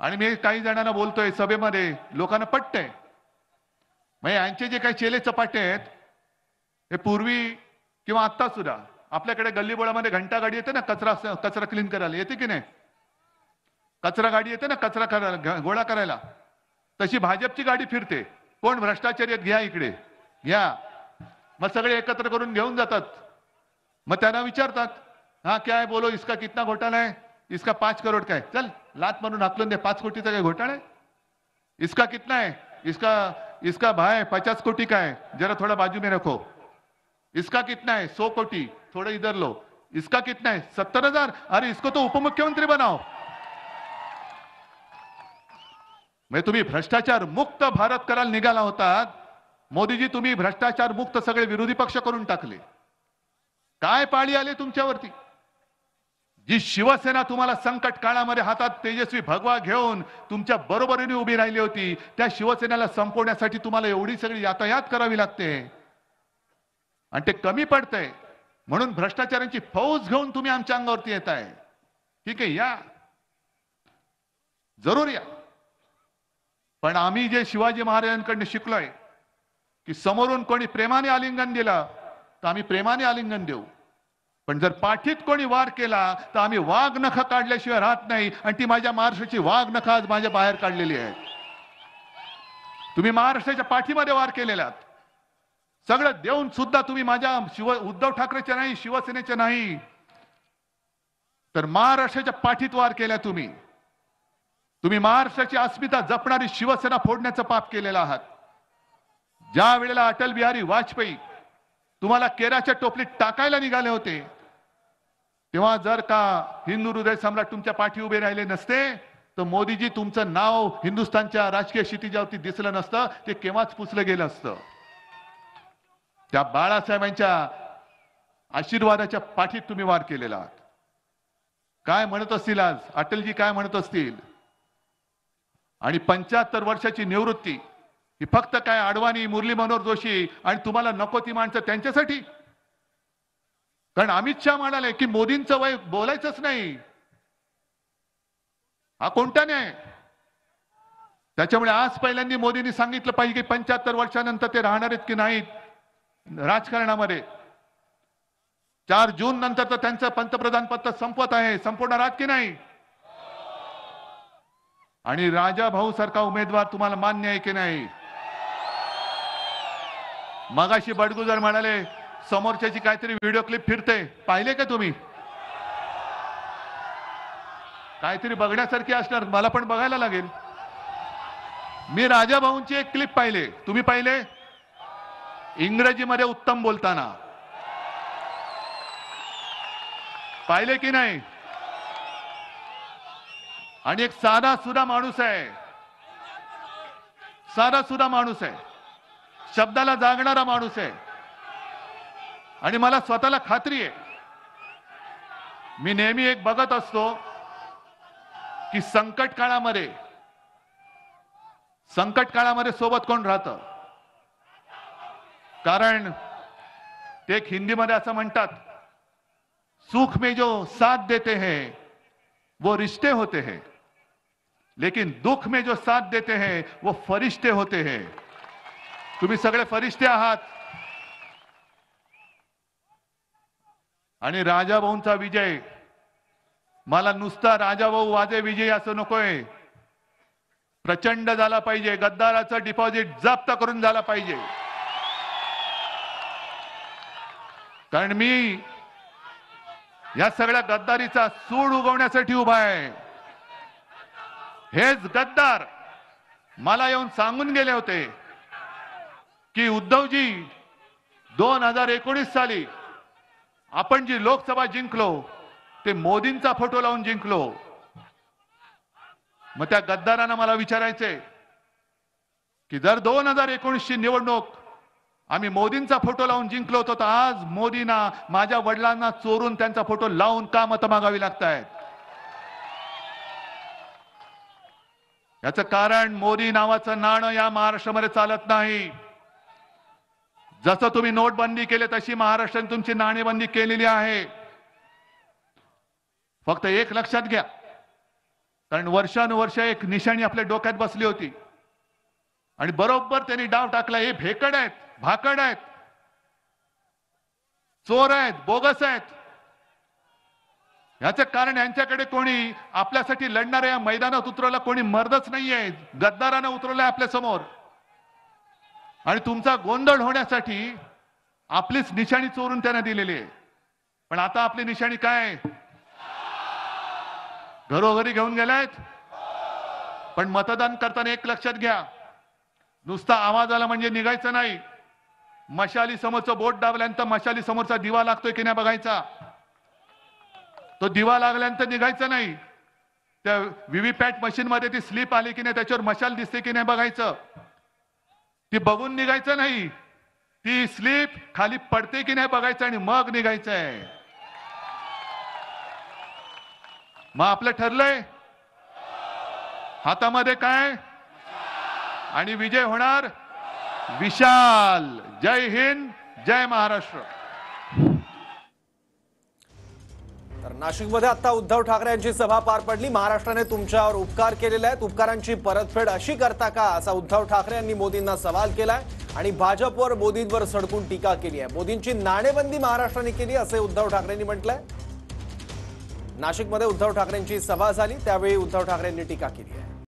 आणि मी काही जणांना बोलतोय सभेमध्ये, लोकांना पटतंय. म्हणजे यांचे जे काही चेले चपाटे आहेत, हे पूर्वी किंवा आता सुद्धा आपल्याकडे गल्लीबोळामध्ये घंटा गाडी येते ना, कचरा क्लीन करायला येते की नाही? कचरा गाडी येते ना, कचरा करायला, गोळा करायला. तशी भाजपची गाडी फिरते. कोण भ्रष्टाचारी आहेत, घ्या इकडे, घ्या. मग सगळे एकत्र करून घेऊन जातात. मग त्यांना विचारतात, हा क्या है बोलो, इसका कितना घोटाला है? इसका 5 करोड़ का है. चल लात मारून हाकलून दे, 5 कोटीचा काय घोटाळा है? इसका कितना है? इसका इसका भाई 50 कोटी का है, जरा थोड़ा बाजू में रखो. इसका कितना है? 100 कोटी, थोड़ा इधर लो. इसका कितना है? 70,000. अरे इसको तो उपमुख्यमंत्री बनाओ. म्हणजे तुम्ही भ्रष्टाचार मुक्त भारत करायला निघाला होतात. मोदीजी, तुम्ही भ्रष्टाचार मुक्त सगळे विरोधी पक्ष करून टाकले. काय पाळी आले तुमच्यावरती? जी शिवसेना तुम्हाला संकट काळामध्ये हातात तेजस्वी भगवा घेऊन तुमच्या बरोबरीने उभी राहिली होती, त्या शिवसेनेला संपवण्यासाठी तुम्हाला एवढी सगळी यातायात करावी लागते आणि ते कमी पडतंय. म्हणून भ्रष्टाचारांची फौज घेऊन तुम्ही आमच्या अंगावरती येताय. ठीक आहे, या, जरूर या. पण आम्ही जे शिवाजी महाराजांकडून शिकलोय की समोरून कोणी प्रेमाने आलिंगन दिलं तर आम्ही प्रेमाने आलिंगन देऊ, पण जर पाठीत कोणी वार केला तर आम्ही वाघ नख काढल्याशिवाय राहत नाही. आणि ती माझ्या महाराष्ट्राची वाघ नख आज माझ्या बाहेर काढलेली आहेत. तुम्ही महाराष्ट्राच्या पाठीमध्ये वार केलेला सगळं देऊन सुद्धा तुम्ही माझ्या उद्धव ठाकरेच्या नाही, शिवसेनेच्या नाही, तर महाराष्ट्राच्या पाठीत वार केल्या. तुम्ही महाराष्ट्राची अस्मिता जपणारी शिवसेना फोडण्याचं पाप केलेलं आहात. ज्या वेळेला अटल बिहारी वाजपेयी तुम्हाला केराच्या टोपलीत टाकायला निघाले होते, तेव्हा जर का हिंदू हृदय सम्राट तुमच्या पाठी उभे राहिले नसते तर मोदीजी तुमचं नाव हिंदुस्थानच्या राजकीय क्षितिजावरती दिसलं नसतं. ते केव्हाच पुसलं गेलं असतं. त्या बाळासाहेबांच्या आशीर्वादाच्या पाठीत तुम्ही वार केलेला आहात. काय म्हणत असतील आज अटलजी, काय म्हणत असतील? आणि 75 वर्षाची निवृत्ती ही फक्त काय अडवाणी, मुरली मनोहर जोशी आणि तुम्हाला नको ती माणसं त्यांच्यासाठी? कारण अमित शहा म्हणाले की मोदींचं वय बोलायचंच नाही. हा कोणता न्याय? त्याच्यामुळे आज पहिल्यांदा मोदींनी सांगितलं पाहिजे की 75 वर्षानंतर ते राहणार आहेत की नाहीत राजकारणामध्ये. 4 जून नंतर तर त्यांचं पंतप्रधान पद संपत आहे, संपवणार आहात की नाही? आणि राजा भाऊ सारखा उमेदवार तुम्हाला मान्य आहे की नाही? मगाशी बडगुजर म्हणाले समोरच्याची काहीतरी व्हिडिओ क्लिप फिरते, पाहिले का तुम्ही? काहीतरी बघण्यासारखी असणार, मला पण बघायला लागेल. मी राजा भाऊंची एक क्लिप पाहिले, तुम्ही पाहिले? इंग्रजीमध्ये उत्तम बोलताना पाहिले की नाही? आणि एक साधा सुधा माणूस आहे, साधा सुधा माणूस आहे, शब्दाला जागणारा माणूस आहे. आणि मला स्वतःला खात्री आहे, मी नेहमी एक बघत असतो की संकट काळामध्ये सोबत कोण राहतं. कारण ते एक हिंदीमध्ये असं म्हणतात, सुख में जो साथ देते हैं वो रिश्ते होते हैं, लेकिन दुख में जो साथ देते हैं वो फरिश्ते होते हैं. तुम्ही सगळे फरिश्ते आहात. आणि राजाभाऊंचा विजय, मला नुसता राजाभाऊ वाजे विजय असं नकोय, प्रचंड झाला पाहिजे. गद्दाराचं डिपॉझिट जप्त करून झाला पाहिजे. कारण मी या सगळ्या गद्दारीचा सूड उगवण्यासाठी उभा आहे. हेच गद्दार मला येऊन सांगून गेले होते की उद्धवजी 2019 साली आपण जी लोकसभा जिंकलो ते मोदींचा फोटो लावून जिंकलो. मग त्या गद्दारांना मला विचारायचे की जर 2019 ची निवडणूक आम्ही मोदींचा फोटो लावून जिंकलो होतो तर आज मोदींना माझ्या वडिलांना चोरून त्यांचा फोटो लावून का मतं मागावी लागतायत? याचं कारण मोदी नावाचं नाणं या महाराष्ट्रामध्ये चालत नाही. जसं तुम्ही नोटबंदी केली तशी महाराष्ट्राने तुमची नाणेबंदी केलेली आहे. फक्त एक लक्षात घ्या, कारण वर्षानुवर्ष एक निशाणी आपल्या डोक्यात बसली होती आणि बरोबर त्यांनी डाव टाकला. हे भेकड आहेत, भाकड आहेत, चोर आहेत, बोगस आहेत. याचं कारण यांच्याकडे कोणी आपल्यासाठी लढणाऱ्या या मैदानात उतरवला कोणी मर्दच नाहीये. गद्दारानं उतरवलंय आपल्या समोर आणि तुमचा गोंधळ होण्यासाठी आपलीच निशाणी चोरून त्यांना दिलेली आहे. पण आता आपली निशाणी काय? घरोघरी घेऊन गेलायत. पण मतदान करताना एक लक्षात घ्या, नुसता आवाज आला म्हणजे निघायचं नाही. मशाली समोरचं बोट दाबल्यानंतर मशाली समोरचा दिवा लागतोय की नाही बघायचा. तो दिवा लागल्यानंतर निघायचं नाही. त्या व्हीव्हीपॅट मशीन मध्ये ती स्लिप आली की नाही, त्याच्यावर मशाल दिसते की नाही बघायचं. ती बघून निघायचं नाही, ती स्लिप खाली पडते की नाही बघायचं आणि मग निघायचंय. मग आपलं ठरलंय हातामध्ये काय आणि विजय होणार विशाल. जय हिंद, जय महाराष्ट्र. तर नाशिकमध्ये आता उद्धव ठाकरे यांची सभा पार पडली. महाराष्ट्राने तुमच्यावर उपकार केलेले आहेत, उपकारांची परतफेड अशी करता का, असा उद्धव ठाकरे यांनी मोदींना सवाल केलाय आणि भाजपवर मोदींवर सडकून टीका केली आहे. मोदींची नाणेबंदी महाराष्ट्राने केली असे उद्धव ठाकरेंनी म्हटलंय. नाशिकमध्ये उद्धव ठाकरेंची सभा झाली त्यावेळी उद्धव ठाकरेंनी टीका केली आहे.